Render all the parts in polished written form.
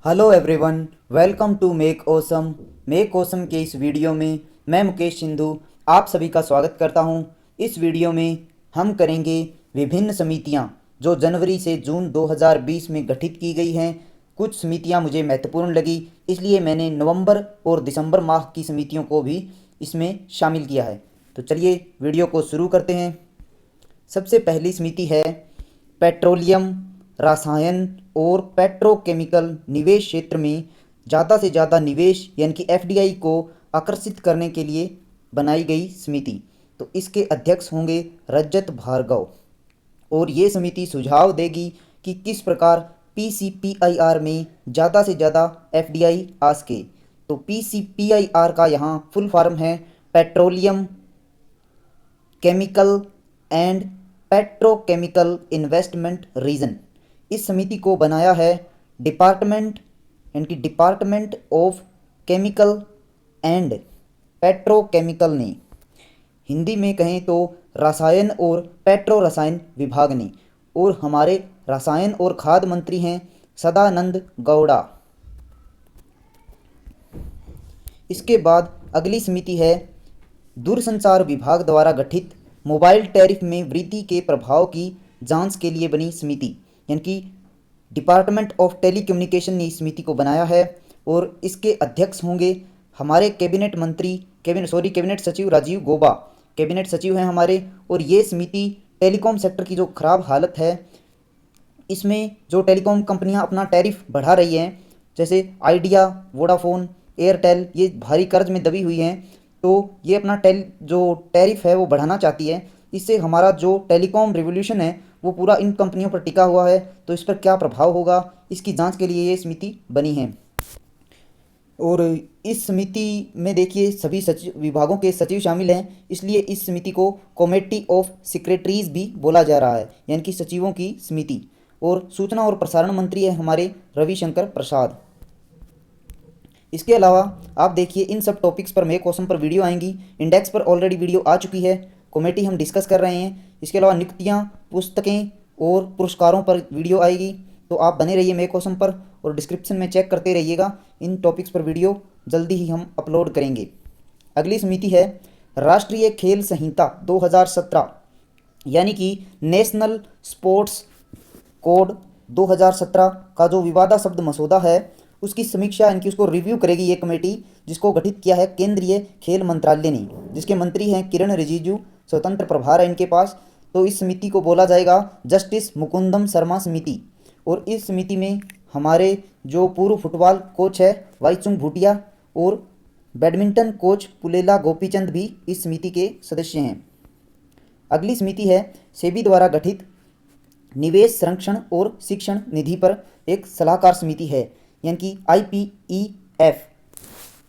Hello everyone, welcome to make awesome के इस video में मैं मुकेश सिंधु आप सभी का स्वागत करता हूं। इस वीडियो में हम करेंगे विभिन्न समितियां जो जनवरी से जून 2020 में गठित की गई हैं। कुछ समितियां मुझे महत्वपूर्ण लगी, इसलिए मैंने नवंबर और दिसंबर माह की समितियों को भी इसमें शामिल किया है। तो चलिए वीडियो को शुरू करते हैं। सबसे पहली समिति है पेट्रोलियम, रसायन और पेट्रोकेमिकल निवेश क्षेत्र में ज़्यादा से ज़्यादा निवेश यानी कि एफडीआई को आकर्षित करने के लिए बनाई गई समिति। तो इसके अध्यक्ष होंगे रजत भार्गव और ये समिति सुझाव देगी कि किस प्रकार पीसीपीआईआर में ज़्यादा से ज़्यादा एफडीआई आ सके। तो पीसीपीआईआर का यहाँ फुल फॉर्म है petroleum, chemical and petrochemical investment region. इस समिति को बनाया है डिपार्टमेंट यानी कि department of chemical and petrochemical ने, हिंदी में कहें तो रसायन और पेट्रो रसायन विभाग ने, और हमारे रसायन और खाद्य मंत्री हैं सदानंद गौड़ा। इसके बाद अगली समिति है दूरसंचार विभाग द्वारा गठित मोबाइल टैरिफ में वृद्धि के प्रभाव की जांच के लिए बनी समिति, यानी कि डिपार्टमेंट ऑफ टेलीकम्युनिकेशन ने इस समिति को बनाया है और इसके अध्यक्ष होंगे हमारे कैबिनेट सचिव राजीव गौबा, कैबिनेट सचिव हैं हमारे। और ये समिति टेलीकॉम सेक्टर की जो ख़राब हालत है, इसमें जो टेलीकॉम कंपनियां अपना टैरिफ बढ़ा रही हैं, जैसे आइडिया, वोडाफोन, एयरटेल, ये भारी कर्ज में दबी हुई हैं, तो ये अपना जो टैरिफ है वो बढ़ाना चाहती है। इससे हमारा जो टेलीकॉम रिवोल्यूशन है वो पूरा इन कंपनियों पर टिका हुआ है, तो इस पर क्या प्रभाव होगा, इसकी जांच के लिए ये समिति बनी है। और इस समिति में देखिए सभी सचिव विभागों के सचिव शामिल हैं, इसलिए इस समिति को कमेटी ऑफ सेक्रेटरीज भी बोला जा रहा है, यानी कि सचिवों की समिति। और सूचना और प्रसारण मंत्री है हमारे रविशंकर प्रसाद। इसके अलावा आप देखिए इन सब टॉपिक्स पर मेक क्वेश्चन पर वीडियो आएंगी। इंडेक्स पर ऑलरेडी वीडियो आ चुकी है, कमेटी हम डिस्कस कर रहे हैं। इसके अलावा नियुक्तियाँ, पुस्तकें और पुरस्कारों पर वीडियो आएगी, तो आप बने रहिए मेक क्वेश्चन पर और डिस्क्रिप्शन में चेक करते रहिएगा। इन टॉपिक्स पर वीडियो जल्दी ही हम अपलोड करेंगे। अगली समिति है राष्ट्रीय खेल संहिता 2017, यानी कि नेशनल स्पोर्ट्स कोड 2017 का जो विवादास्पद मसौदा है उसकी समीक्षा इनकी उसको रिव्यू करेगी ये कमेटी, जिसको गठित किया है केंद्रीय खेल मंत्रालय ने, जिसके मंत्री हैं किरण रिजिजू, स्वतंत्र प्रभार है इनके पास। तो इस समिति को बोला जाएगा जस्टिस मुकुंदम शर्मा समिति। और इस समिति में हमारे जो पूर्व फुटबॉल कोच है वाईचुंग भूटिया और बैडमिंटन कोच पुलेला गोपीचंद भी इस समिति के सदस्य हैं। अगली समिति है सेबी द्वारा गठित निवेश संरक्षण और शिक्षण निधि पर एक सलाहकार समिति है, यानी कि IPEF,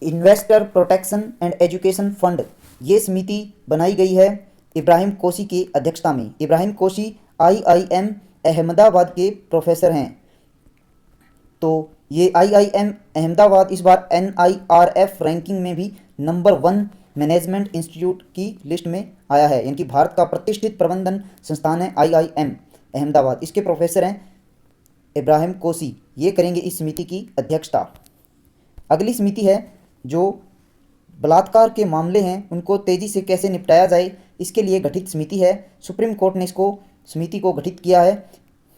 investor protection and education fund. ये समिति बनाई गई है इब्राहिम कोशी की अध्यक्षता में। इब्राहिम कोशी IIM अहमदाबाद के प्रोफेसर हैं। तो ये IIM अहमदाबाद इस बार NIRF रैंकिंग में भी नंबर 1 मैनेजमेंट इंस्टीट्यूट की लिस्ट में आया है, यानी कि भारत का प्रतिष्ठित प्रबंधन संस्थान है IIM अहमदाबाद। इसके प्रोफेसर हैं इब्राहिम कोशी, ये करेंगे इस समिति की अध्यक्षता। अगली समिति है जो बलात्कार के मामले हैं उनको तेज़ी से कैसे निपटाया जाए, इसके लिए गठित समिति है। सुप्रीम कोर्ट ने इसको समिति को गठित किया है।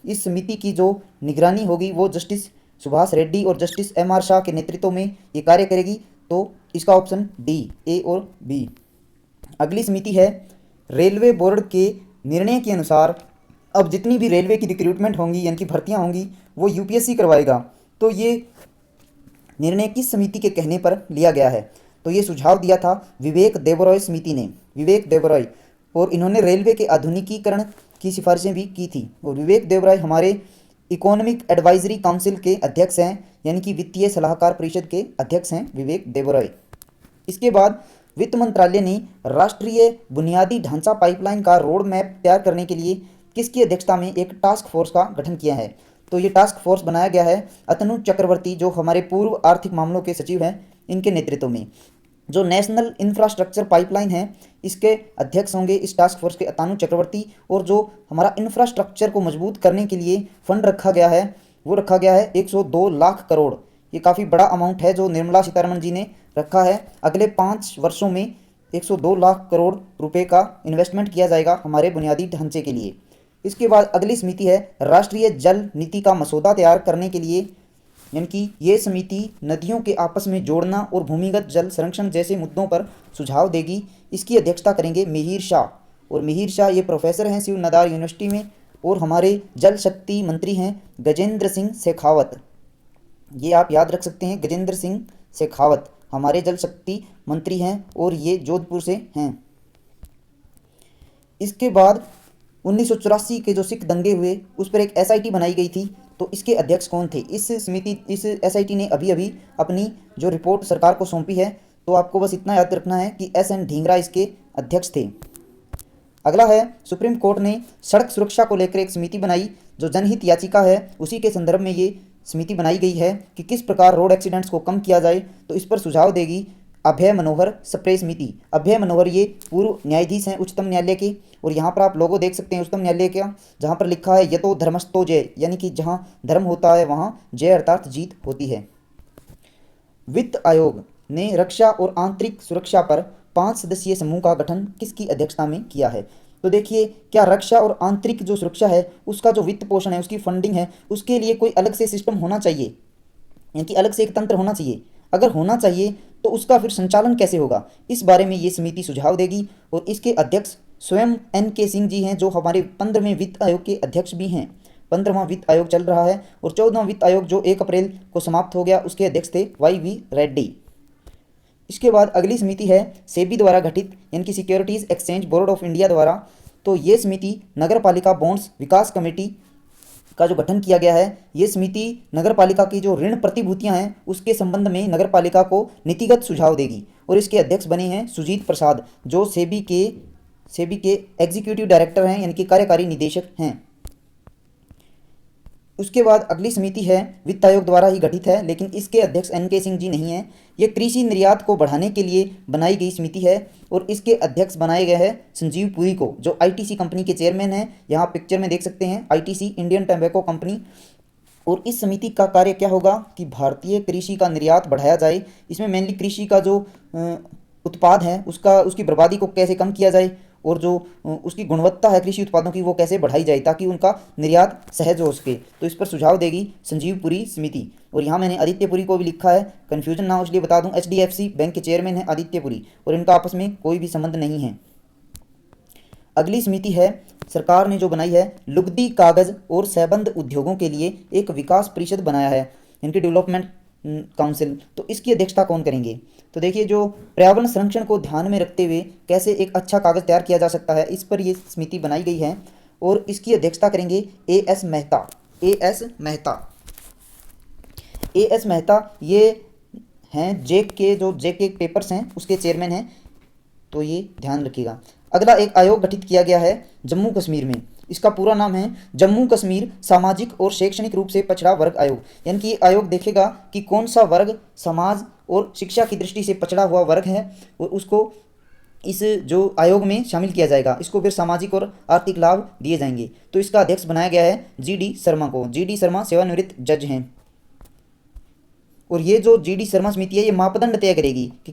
इस समिति की जो निगरानी होगी वो जस्टिस सुभाष रेड्डी और जस्टिस MR शाह के नेतृत्व में ये कार्य करेगी। तो इसका ऑप्शन D, A और B। अगली समिति है रेलवे बोर्ड के निर्णय के अनुसार अब जितनी भी रेलवे की रिक्रूटमेंट होंगी यानी कि भर्तियां होंगी वो UPSC करवाएगा। तो ये निर्णय किस समिति के कहने पर लिया गया है, तो ये सुझाव दिया था विवेक देबरॉय समिति ने, विवेक देबरॉय, और इन्होंने रेलवे के आधुनिकीकरण की सिफारिशें भी की थी। और विवेक देबरॉय हमारे इकोनॉमिक एडवाइजरी काउंसिल के अध्यक्ष हैं, यानी कि वित्तीय सलाहकार परिषद के अध्यक्ष हैं विवेक देबरॉय। इसके बाद वित्त मंत्रालय ने राष्ट्रीय बुनियादी ढांचा पाइपलाइन का रोड मैप तैयार करने के लिए किसकी अध्यक्षता में एक टास्क फोर्स का गठन किया है। तो ये टास्क फोर्स बनाया गया है अतनु चक्रवर्ती, जो हमारे पूर्व आर्थिक मामलों के सचिव हैं, इनके नेतृत्व में। जो नेशनल इंफ्रास्ट्रक्चर पाइपलाइन है इसके अध्यक्ष होंगे इस टास्क फोर्स के अतनु चक्रवर्ती। और जो हमारा इंफ्रास्ट्रक्चर को मजबूत करने के लिए फंड रखा गया है वो रखा गया है 102 लाख करोड़, ये काफ़ी बड़ा अमाउंट है जो निर्मला सीतारमण जी ने रखा है। अगले 5 वर्षों में 102 लाख करोड़ रुपए का इन्वेस्टमेंट किया जाएगा हमारे बुनियादी ढांचे के लिए। इसके बाद अगली समिति है राष्ट्रीय जल नीति का मसौदा तैयार करने के लिए, यानी कि ये समिति नदियों के आपस में जोड़ना और भूमिगत जल संरक्षण जैसे मुद्दों पर सुझाव देगी। इसकी अध्यक्षता करेंगे मिहिर शाह, और मिहिर शाह ये प्रोफेसर हैं शिव नादार यूनिवर्सिटी में, और हमारे जल शक्ति मंत्री हैं गजेंद्र सिंह शेखावत। ये आप याद रख सकते हैं, गजेंद्र सिंह शेखावत हमारे जल शक्ति मंत्री हैं और ये जोधपुर से हैं। इसके बाद 1984 के जो सिख दंगे हुए उस पर एक एसआईटी बनाई गई थी, तो इसके अध्यक्ष कौन थे? इस एसआईटी ने अभी अभी अपनी जो रिपोर्ट सरकार को सौंपी है, तो आपको बस इतना याद रखना है कि एस एन ढींगरा इसके अध्यक्ष थे। अगला है सुप्रीम कोर्ट ने सड़क सुरक्षा को लेकर एक समिति बनाई, जो जनहित याचिका है उसी के संदर्भ में ये समिति बनाई गई है कि किस प्रकार रोड एक्सीडेंट्स को कम किया जाए। तो इस पर सुझाव देगी अभय मनोहर सप्रे समिति। अभय मनोहर ये पूर्व न्यायाधीश हैं उच्चतम न्यायालय के, और यहाँ पर आप लोगों देख सकते हैं उच्चतम न्यायालय का, जहाँ पर लिखा है यतो धर्मस्तो जय, यानी कि जहाँ धर्म होता है वहाँ जय अर्थात जीत होती है। वित्त आयोग ने रक्षा और आंतरिक सुरक्षा पर 5 सदस्यीय समूह का गठन किसकी अध्यक्षता में किया है? तो देखिए, क्या रक्षा और आंतरिक जो सुरक्षा है उसका जो वित्त पोषण है, उसकी फंडिंग है, उसके लिए कोई अलग से सिस्टम होना चाहिए, यानी कि अलग से एक तंत्र होना चाहिए। अगर होना चाहिए तो उसका फिर संचालन कैसे होगा, इस बारे में ये समिति सुझाव देगी, और इसके अध्यक्ष स्वयं NK सिंह जी हैं, जो हमारे 15वें वित्त आयोग के अध्यक्ष भी हैं। 15वां वित्त आयोग चल रहा है, और 14वां वित्त आयोग जो 1 अप्रैल को समाप्त हो गया, उसके अध्यक्ष थे YV रेड्डी। इसके बाद अगली समिति है सेबी द्वारा गठित, यानी कि securities exchange board of India द्वारा। तो ये समिति नगर पालिका बॉन्ड्स विकास कमेटी का जो गठन किया गया है, ये समिति नगर पालिका की जो ऋण प्रतिभूतियां हैं उसके संबंध में नगर पालिका को नीतिगत सुझाव देगी, और इसके अध्यक्ष बने हैं सुजीत प्रसाद, जो सेबी के एग्जीक्यूटिव डायरेक्टर हैं, यानी कि कार्यकारी निदेशक हैं। उसके बाद अगली समिति है वित्त आयोग द्वारा ही गठित है, लेकिन इसके अध्यक्ष NK सिंह जी नहीं हैं। ये कृषि निर्यात को बढ़ाने के लिए बनाई गई समिति है, और इसके अध्यक्ष बनाए गए हैं संजीव पुरी को, जो ITC कंपनी के चेयरमैन हैं। यहाँ पिक्चर में देख सकते हैं ITC, इंडियन टैम्बेको कंपनी। और इस समिति का कार्य क्या होगा कि भारतीय कृषि का निर्यात बढ़ाया जाए। इसमें मेनली कृषि का जो उत्पाद है उसकी बर्बादी को कैसे कम किया जाए, और जो उसकी गुणवत्ता है कृषि उत्पादों की वो कैसे बढ़ाई जाए ताकि उनका निर्यात सहज हो सके। तो इस पर सुझाव देगी संजीव पुरी समिति। और यहाँ मैंने आदित्य पुरी को भी लिखा है, कन्फ्यूजन ना हो इसलिए बता दूँ, HDFC बैंक के चेयरमैन है आदित्य पुरी, और इनका आपस में कोई भी संबंध नहीं है। अगली समिति है सरकार ने जो बनाई है लुगदी, कागज और सेबंद उद्योगों के लिए एक विकास परिषद बनाया है, इनकी डेवलपमेंट काउंसिल। तो इसकी अध्यक्षता कौन करेंगे? तो देखिए, जो पर्यावरण संरक्षण को ध्यान में रखते हुए कैसे एक अच्छा कागज तैयार किया जा सकता है, इस पर ये समिति बनाई गई है, और इसकी अध्यक्षता करेंगे AS मेहता। AS मेहता ये हैं जेके पेपर्स हैं उसके चेयरमैन हैं, तो ये ध्यान रखिएगा। अगला एक आयोग गठित किया गया है जम्मू कश्मीर में, इसका पूरा नाम है जम्मू कश्मीर सामाजिक और शैक्षणिक रूप से पछड़ा वर्ग आयोग। यानी कि ये आयोग देखेगा कि कौन सा वर्ग समाज और शिक्षा की दृष्टि से पछड़ा हुआ वर्ग है, और उसको इस जो आयोग में शामिल किया जाएगा, इसको फिर सामाजिक और आर्थिक लाभ दिए जाएंगे। तो इसका अध्यक्ष बनाया गया है GD शर्मा को। GD शर्मा सेवानिवृत्त जज हैं, और ये जो GD शर्मा समिति है ये मापदंड तय करेगी कि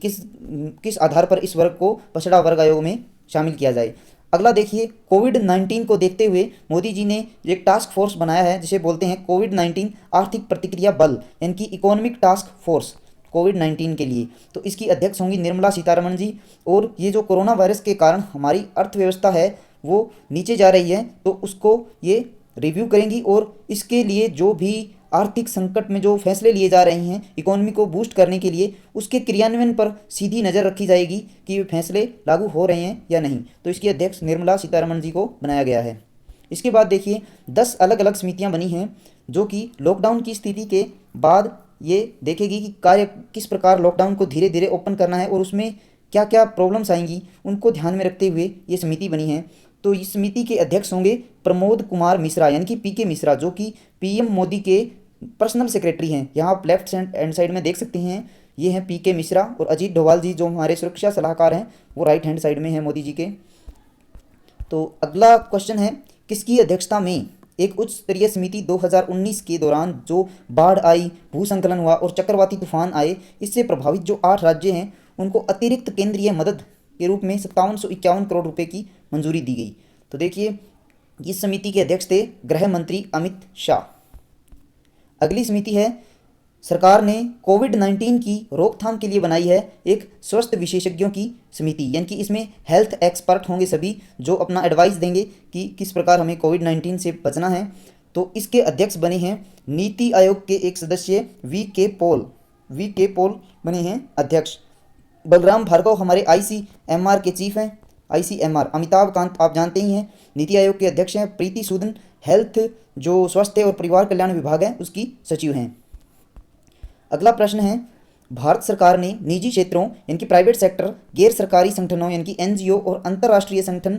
किस आधार पर इस वर्ग को पछड़ा वर्ग आयोग में शामिल किया जाए। अगला देखिए, कोविड-19 को देखते हुए मोदी जी ने एक टास्क फोर्स बनाया है, जिसे बोलते हैं कोविड-19 आर्थिक प्रतिक्रिया बल, यानी कि इकोनॉमिक टास्क फोर्स कोविड-19 के लिए। तो इसकी अध्यक्ष होंगी निर्मला सीतारमण जी। और ये जो कोरोना वायरस के कारण हमारी अर्थव्यवस्था है वो नीचे जा रही है, तो उसको ये रिव्यू करेंगी, और इसके लिए जो भी आर्थिक संकट में जो फैसले लिए जा रहे हैं इकोनॉमी को बूस्ट करने के लिए, उसके क्रियान्वयन पर सीधी नज़र रखी जाएगी कि ये फैसले लागू हो रहे हैं या नहीं। तो इसकी अध्यक्ष निर्मला सीतारमण जी को बनाया गया है। इसके बाद देखिए 10 अलग अलग समितियां बनी हैं, जो कि लॉकडाउन की स्थिति के बाद ये देखेगी कि कार्य किस प्रकार लॉकडाउन को धीरे धीरे ओपन करना है, और उसमें क्या क्या प्रॉब्लम्स आएंगी उनको ध्यान में रखते हुए ये समिति बनी है। तो इस समिति के अध्यक्ष होंगे प्रमोद कुमार मिश्रा, यानी कि PK मिश्रा, जो कि PM मोदी के पर्सनल सेक्रेटरी हैं। यहाँ आप लेफ्ट हैंड साइड में देख सकते हैं, ये हैं PK मिश्रा, और अजीत डोभाल जी जो हमारे सुरक्षा सलाहकार हैं वो राइट हैंड साइड में हैं मोदी जी के। तो अगला क्वेश्चन है किसकी अध्यक्षता में एक उच्च स्तरीय समिति 2019 के दौरान जो बाढ़ आई, भूस्खलन हुआ और चक्रवाती तूफान आए, इससे प्रभावित जो 8 राज्य हैं उनको अतिरिक्त केंद्रीय मदद के रूप में 5751 करोड़ रुपए की मंजूरी दी गई। तो देखिए, इस समिति के अध्यक्ष थे गृह मंत्री अमित शाह। अगली समिति है, सरकार ने कोविड-19 की रोकथाम के लिए बनाई है एक स्वास्थ्य विशेषज्ञों की समिति, यानी कि इसमें हेल्थ एक्सपर्ट होंगे सभी, जो अपना एडवाइस देंगे कि किस प्रकार हमें कोविड-19 से बचना है। तो इसके अध्यक्ष बने हैं नीति आयोग के एक सदस्य वी के पॉल बने हैं अध्यक्ष। बलराम भार्गव हमारे आईसीएमआर के चीफ हैं। आईसीएमआर अमिताभ कांत आप जानते ही हैं, नीति आयोग के अध्यक्ष हैं। प्रीति सूदन हेल्थ जो स्वास्थ्य और परिवार कल्याण विभाग है उसकी सचिव हैं। अगला प्रश्न है, भारत सरकार ने निजी क्षेत्रों यानी कि प्राइवेट सेक्टर, गैर सरकारी संगठनों यानी कि एनजीओ और अंतर्राष्ट्रीय संगठन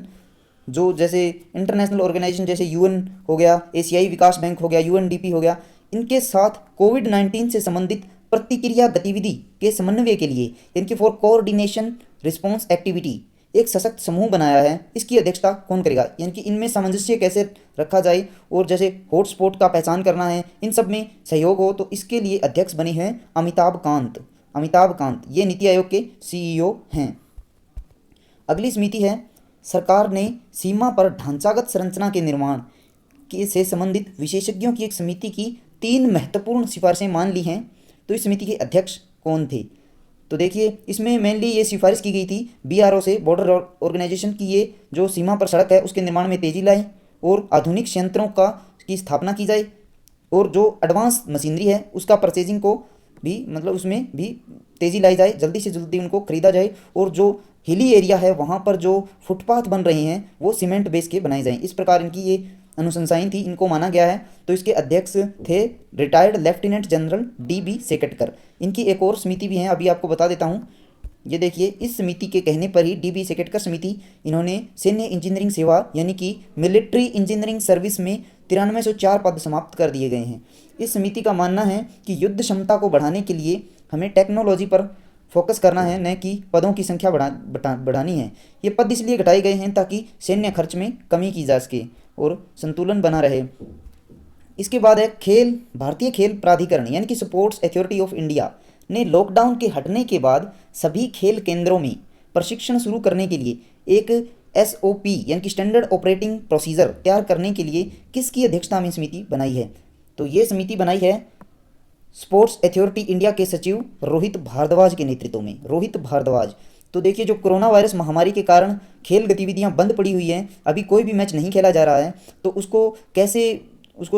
जो जैसे इंटरनेशनल ऑर्गेनाइजेशन जैसे यूएन हो गया, एशियाई विकास बैंक हो गया, यूएनडीपी हो गया, इनके साथ कोविड-19 से संबंधित प्रतिक्रिया गतिविधि के समन्वय के लिए यानी कि फॉर कोऑर्डिनेशन रिस्पॉन्स एक्टिविटी एक सशक्त समूह बनाया है। इसकी अध्यक्षता कौन करेगा, यानी कि इनमें सामंजस्य कैसे रखा जाए और जैसे हॉटस्पॉट का पहचान करना है, इन सब में सहयोग हो, तो इसके लिए अध्यक्ष बने हैं अमिताभ कांत ये नीति आयोग के सीईओ हैं। अगली समिति है, सरकार ने सीमा पर ढांचागत संरचना के निर्माण के से संबंधित विशेषज्ञों की एक समिति की 3 महत्वपूर्ण सिफारिशें मान ली हैं। तो इस समिति के अध्यक्ष कौन थे? तो देखिए, इसमें मेनली ये सिफारिश की गई थी बीआरओ से, बॉर्डर ऑर्गेनाइजेशन की, ये जो सीमा पर सड़क है उसके निर्माण में तेजी लाए और आधुनिक संयंत्रों की स्थापना की जाए और जो एडवांस मशीनरी है उसका परचेजिंग को भी मतलब उसमें भी तेज़ी लाई जाए, जल्दी से जल्दी उनको खरीदा जाए और जो हिली एरिया है वहाँ पर जो फुटपाथ बन रहे हैं वो सीमेंट बेस के बनाए जाएँ। इस प्रकार इनकी ये अनुशंसाएं थी, इनको माना गया है। तो इसके अध्यक्ष थे रिटायर्ड लेफ्टिनेंट जनरल डी.बी. सेकेटकर। इनकी एक और समिति भी है, अभी आपको बता देता हूँ। ये देखिए, इस समिति के कहने पर ही डी.बी. सेकेटकर समिति, इन्होंने सैन्य इंजीनियरिंग सेवा यानी कि मिलिट्री इंजीनियरिंग सर्विस में 9304 पद समाप्त कर दिए गए हैं। इस समिति का मानना है कि युद्ध क्षमता को बढ़ाने के लिए हमें टेक्नोलॉजी पर फोकस करना है, न कि पदों की संख्या बढ़ानी है। ये पद इसलिए घटाए गए हैं ताकि सैन्य खर्च में कमी की जा सके और संतुलन बना रहे। इसके बाद है भारतीय खेल प्राधिकरण यानी कि स्पोर्ट्स अथॉरिटी ऑफ इंडिया ने लॉकडाउन के हटने के बाद सभी खेल केंद्रों में प्रशिक्षण शुरू करने के लिए एक एसओपी यानी कि स्टैंडर्ड ऑपरेटिंग प्रोसीजर तैयार करने के लिए किसकी अध्यक्षता में समिति बनाई है? तो ये समिति बनाई है स्पोर्ट्स अथॉरिटी इंडिया के सचिव रोहित भारद्वाज के नेतृत्व में। रोहित भारद्वाज। तो देखिए, जो कोरोना वायरस महामारी के कारण खेल गतिविधियां बंद पड़ी हुई हैं, अभी कोई भी मैच नहीं खेला जा रहा है, तो उसको कैसे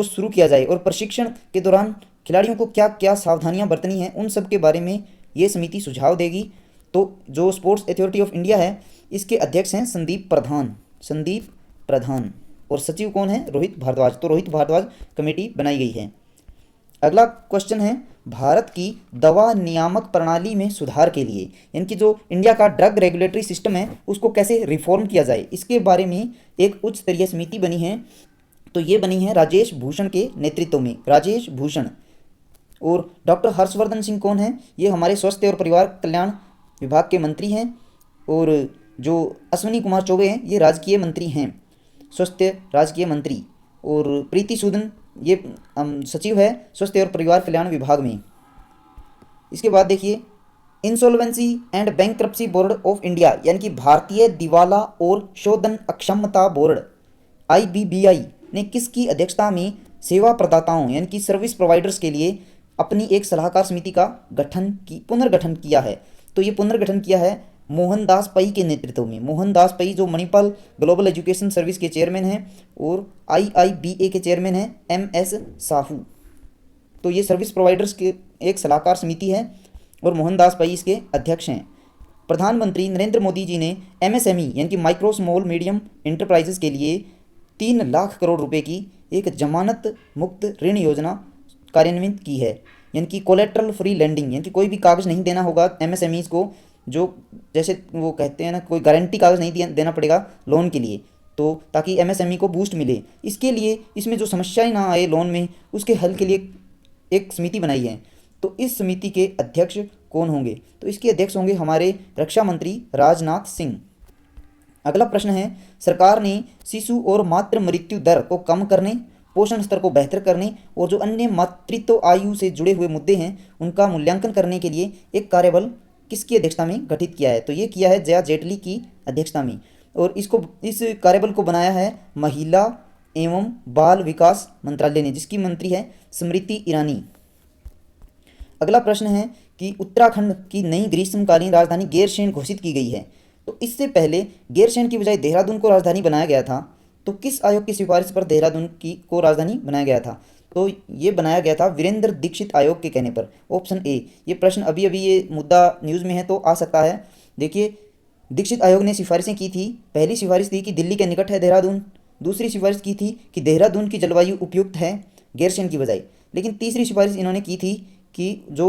शुरू किया जाए और प्रशिक्षण के दौरान खिलाड़ियों को क्या क्या सावधानियां बरतनी हैं, उन सब के बारे में ये समिति सुझाव देगी। तो जो स्पोर्ट्स अथॉरिटी ऑफ इंडिया है इसके अध्यक्ष हैं संदीप प्रधान और सचिव कौन है? रोहित भारद्वाज। तो रोहित भारद्वाज कमेटी बनाई गई है। अगला क्वेश्चन है, भारत की दवा नियामक प्रणाली में सुधार के लिए यानी कि जो इंडिया का ड्रग रेगुलेटरी सिस्टम है उसको कैसे रिफॉर्म किया जाए, इसके बारे में एक उच्च स्तरीय समिति बनी है। तो ये बनी है राजेश भूषण के नेतृत्व में। राजेश भूषण और डॉक्टर हर्षवर्धन सिंह कौन है? ये हमारे स्वास्थ्य और परिवार कल्याण विभाग के मंत्री हैं और जो अश्विनी कुमार चौबे हैं ये राजकीय मंत्री हैं, स्वास्थ्य राजकीय मंत्री। और प्रीति सूदन ये सचिव है स्वास्थ्य और परिवार कल्याण विभाग में। इसके बाद देखिए, insolvency and bankruptcy board of India यानी कि भारतीय दिवाला और शोधन अक्षमता बोर्ड IBBI ने किसकी अध्यक्षता में सेवा प्रदाताओं यानी कि सर्विस प्रोवाइडर्स के लिए अपनी एक सलाहकार समिति का पुनर्गठन किया है? तो ये पुनर्गठन किया है मोहनदास पई के नेतृत्व में। मोहनदास पई जो मणिपाल ग्लोबल एजुकेशन सर्विस के चेयरमैन हैं और IIBA के चेयरमैन हैं MS साहू। तो ये सर्विस प्रोवाइडर्स के एक सलाहकार समिति है और मोहनदास पई इसके अध्यक्ष हैं। प्रधानमंत्री नरेंद्र मोदी जी ने MSME यानी कि माइक्रो स्मॉल मीडियम इंटरप्राइजेस के लिए 3 लाख करोड़ रुपए की एक जमानत मुक्त ऋण योजना कार्यान्वित की है, यानी कि कोलेट्रल फ्री लैंडिंग, यानी कि कोई भी कागज़ नहीं देना होगा MSMEs को, जो जैसे वो कहते हैं ना, कोई गारंटी कागज़ नहीं देना पड़ेगा लोन के लिए, तो ताकि MSME को बूस्ट मिले। इसके लिए इसमें जो समस्याएं ना आए लोन में, उसके हल के लिए एक समिति बनाई है। तो इस समिति के अध्यक्ष कौन होंगे? तो इसके अध्यक्ष होंगे हमारे रक्षा मंत्री राजनाथ सिंह। अगला प्रश्न है, सरकार ने शिशु और मातृ मृत्यु दर को कम करने, पोषण स्तर को बेहतर करने और जो अन्य मातृत्व आयु से जुड़े हुए मुद्दे हैं उनका मूल्यांकन करने के लिए एक कार्यबल किसकी अध्यक्षता में गठित किया है? तो ये किया है जया जेटली की अध्यक्षता में। और इस कार्यबल को बनाया है महिला एवं बाल विकास मंत्रालय ने, जिसकी मंत्री है स्मृति ईरानी। अगला प्रश्न है कि उत्तराखंड की नई ग्रीष्मकालीन राजधानी गैरसैंण घोषित की गई है। तो इससे पहले गैरसैंण की बजाय देहरादून को राजधानी बनाया गया था। तो किस आयोग की सिफारिश पर देहरादून को राजधानी बनाया गया था? तो ये बनाया गया था वीरेंद्र दीक्षित आयोग के कहने पर, ऑप्शन ए। ये प्रश्न अभी अभी ये मुद्दा न्यूज़ में है तो आ सकता है। देखिए, दीक्षित आयोग ने सिफारिशें की थी। पहली सिफारिश थी कि दिल्ली के निकट है देहरादून, दूसरी सिफारिश की थी कि देहरादून की जलवायु उपयुक्त है गैरसैंण की बजाय, लेकिन तीसरी सिफारिश इन्होंने की थी कि जो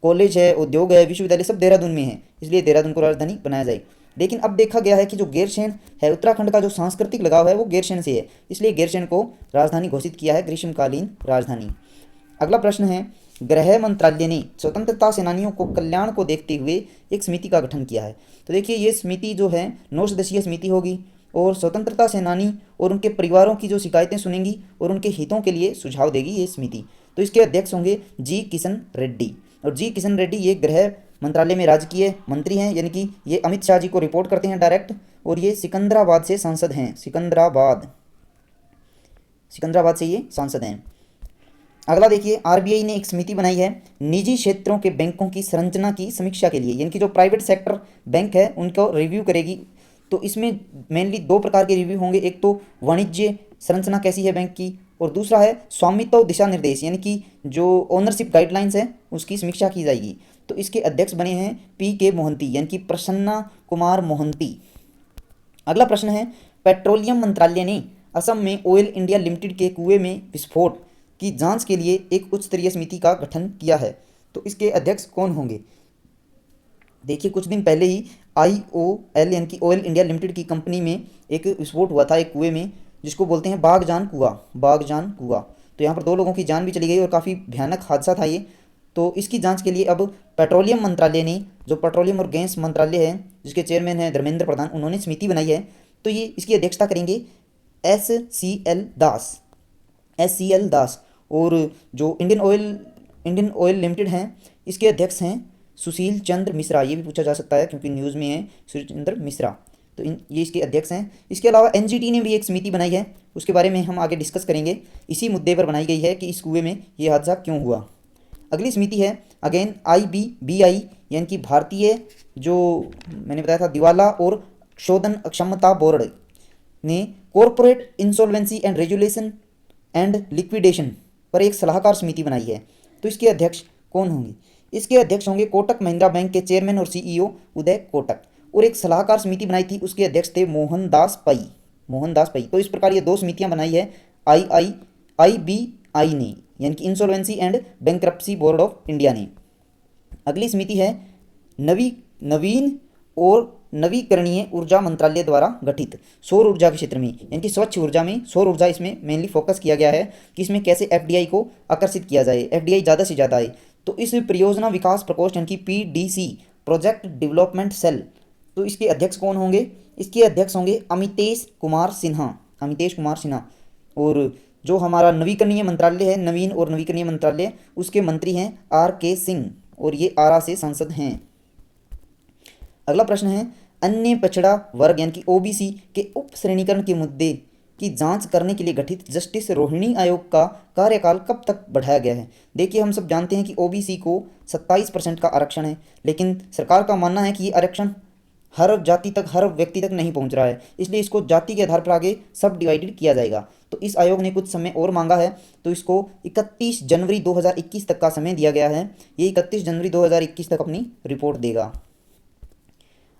कॉलेज है, उद्योग है, विश्वविद्यालय सब देहरादून में है, इसलिए देहरादून को राजधानी बनाया जाए। लेकिन अब देखा गया है कि जो गैरसैंण है, उत्तराखंड का जो सांस्कृतिक लगाव है वो गैरसैंण से है, इसलिए गैरसैंण को राजधानी घोषित किया है, ग्रीष्मकालीन राजधानी। अगला प्रश्न है, गृह मंत्रालय ने स्वतंत्रता सेनानियों को कल्याण को देखते हुए एक समिति का गठन किया है। तो देखिए, ये समिति जो है 9 सदस्यीय समिति होगी और स्वतंत्रता सेनानी और उनके परिवारों की जो शिकायतें सुनेंगी और उनके हितों के लिए सुझाव देगी ये समिति। तो इसके अध्यक्ष होंगे जी किशन रेड्डी। और जी किशन रेड्डी ये गृह मंत्रालय में राजकीय मंत्री हैं, यानी कि ये अमित शाह जी को रिपोर्ट करते हैं डायरेक्ट, और ये सिकंदराबाद से सांसद हैं। सिकंदराबाद से ये सांसद हैं। अगला देखिए, आरबीआई ने एक समिति बनाई है निजी क्षेत्रों के बैंकों की संरचना की समीक्षा के लिए, यानी कि जो प्राइवेट सेक्टर बैंक है उनको रिव्यू करेगी। तो इसमें मेनली 2 प्रकार के रिव्यू होंगे, एक तो वाणिज्य संरचना कैसी है बैंक की, और दूसरा है स्वामित्व दिशा निर्देश, यानी कि जो ओनरशिप गाइडलाइंस है उसकी समीक्षा की जाएगी। तो इसके अध्यक्ष बने हैं पी.के. मोहंती, यानी कि प्रसन्ना कुमार मोहंती। अगला प्रश्न है, पेट्रोलियम मंत्रालय ने असम में ऑयल इंडिया लिमिटेड के कुएं में विस्फोट की जांच के लिए एक उच्च स्तरीय समिति का गठन किया है। तो इसके अध्यक्ष कौन होंगे? देखिए, कुछ दिन पहले ही IOL यानी कि ऑयल इंडिया लिमिटेड की कंपनी में एक विस्फोट हुआ था एक कुएं में, जिसको बोलते हैं बागजान कुआं। तो यहाँ पर 2 लोगों की जान भी चली गई और काफ़ी भयानक हादसा था ये। तो इसकी जांच के लिए अब पेट्रोलियम मंत्रालय ने, जो पेट्रोलियम और गैस मंत्रालय है जिसके चेयरमैन हैं धर्मेंद्र प्रधान, उन्होंने समिति बनाई है। तो ये इसकी अध्यक्षता करेंगे SCL दास। और जो इंडियन ऑयल लिमिटेड हैं इसके अध्यक्ष हैं सुशील चंद्र मिश्रा। ये भी पूछा जा सकता है क्योंकि न्यूज़ में है सुशील चंद्र मिश्रा। तो ये इसके अध्यक्ष हैं। इसके अलावा NGT ने भी एक समिति बनाई है, उसके बारे में हम आगे डिस्कस करेंगे। इसी मुद्दे पर बनाई गई है कि इस कुएं में ये हादसा क्यों हुआ। अगली समिति है अगेन IBBI, यानी कि भारतीय, जो मैंने बताया था, दिवाला और शोधन अक्षमता बोर्ड ने corporate insolvency and regulation and liquidation पर एक सलाहकार समिति बनाई है। तो इसके अध्यक्ष कौन होंगे? इसके अध्यक्ष होंगे कोटक महिंद्रा बैंक के चेयरमैन और CEO उदय कोटक। और एक सलाहकार समिति बनाई थी, उसके अध्यक्ष थे मोहनदास पई। तो इस प्रकार ये 2 समितियां बनाई है IBI ने, यानी कि insolvency and bankruptcy board of India ने। अगली समिति है नवीन और नवीकरणीय ऊर्जा मंत्रालय द्वारा गठित सौर ऊर्जा के क्षेत्र में, यानी कि स्वच्छ ऊर्जा में सौर ऊर्जा, इसमें मेनली फोकस किया गया है कि इसमें कैसे FDI को आकर्षित किया जाए, FDI ज़्यादा से ज़्यादा आए। तो इस परियोजना विकास प्रकोष्ठ यानी कि PDC, प्रोजेक्ट डेवलपमेंट सेल, तो इसके अध्यक्ष कौन होंगे? इसके अध्यक्ष होंगे अमितेश कुमार सिन्हा। और जो हमारा नवीकरणीय मंत्रालय है, नवीन और नवीकरणीय मंत्रालय, उसके मंत्री हैं RK सिंह और ये आरा से सांसद हैं। अगला प्रश्न है, अन्य पिछड़ा वर्ग यानी कि OBC के उप श्रेणीकरण के मुद्दे की जांच करने के लिए गठित जस्टिस रोहिणी आयोग का कार्यकाल कब तक बढ़ाया गया है? देखिए, हम सब जानते हैं कि OBC को 27% का आरक्षण है, लेकिन सरकार का मानना है कि ये आरक्षण हर जाति तक, हर व्यक्ति तक नहीं पहुंच रहा है, इसलिए इसको जाति के आधार पर आगे सब डिवाइडेड किया जाएगा। तो इस आयोग ने कुछ समय और मांगा है, तो इसको 31 जनवरी 2021 तक का समय दिया गया है। ये 31 जनवरी 2021 तक अपनी रिपोर्ट देगा।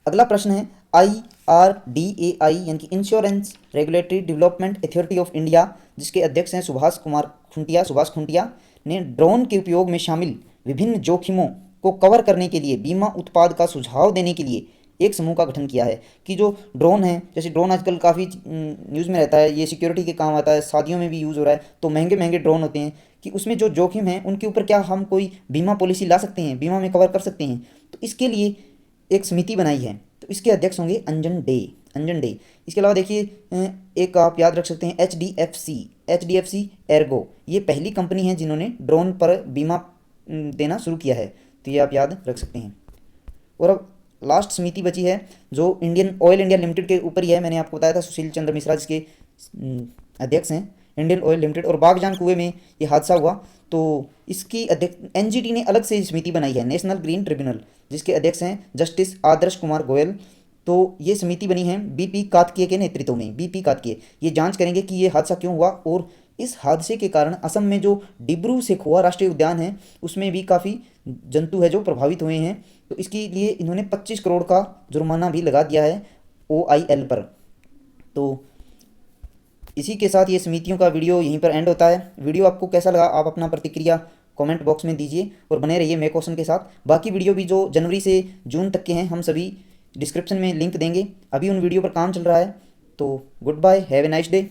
अगला प्रश्न है, IRDAI यानी कि insurance regulatory development authority of India, जिसके अध्यक्ष हैं सुभाष खुंटिया ने ड्रोन के उपयोग में शामिल विभिन्न जोखिमों को कवर करने के लिए बीमा उत्पाद का सुझाव देने के लिए एक समूह का गठन किया है। कि जो ड्रोन है, जैसे ड्रोन आजकल काफ़ी न्यूज़ में रहता है, ये सिक्योरिटी के काम आता है, शादियों में भी यूज़ हो रहा है, तो महंगे ड्रोन होते हैं, कि उसमें जो जोखिम है उनके ऊपर क्या हम कोई बीमा पॉलिसी ला सकते हैं, बीमा में कवर कर सकते हैं। तो इसके लिए एक समिति बनाई है, तो इसके अध्यक्ष होंगे अंजन अंजन डे। इसके अलावा देखिए एक आप याद रख सकते हैं H D F C Ergo, ये पहली कंपनी है जिन्होंने ड्रोन पर बीमा देना शुरू किया है, तो ये आप याद रख सकते हैं। और अब लास्ट समिति बची है जो इंडियन ऑयल इंडिया लिमिटेड के ऊपर ही है। मैंने आपको बताया था सुशील चंद्र मिश्रा जिसके अध्यक्ष हैं इंडियन ऑयल लिमिटेड, और बागजान कुएं में ये हादसा हुआ तो इसकी अध्यक्ष एनजीटी ने अलग से समिति बनाई है, नेशनल ग्रीन ट्रिब्यूनल, जिसके अध्यक्ष हैं जस्टिस आदर्श कुमार गोयल। तो ये समिति बनी है बीपी कार्तिकेय के नेतृत्व में। बीपी कार्तिकेय ये जांच करेंगे कि ये हादसा क्यों हुआ, और इस हादसे के कारण असम में जो डिब्रू सेखोवा राष्ट्रीय उद्यान है उसमें भी काफ़ी जंतु है जो प्रभावित हुए हैं। तो इसके लिए इन्होंने 25 करोड़ का जुर्माना भी लगा दिया है OIL पर। तो इसी के साथ ये समितियों का वीडियो यहीं पर एंड होता है। वीडियो आपको कैसा लगा आप अपना प्रतिक्रिया कमेंट बॉक्स में दीजिए और बने रहिए मैं क्वेश्चन के साथ। बाकी वीडियो भी जो जनवरी से जून तक के हैं हम सभी डिस्क्रिप्शन में लिंक देंगे। अभी उन वीडियो पर काम चल रहा है। तो goodbye, have a nice day.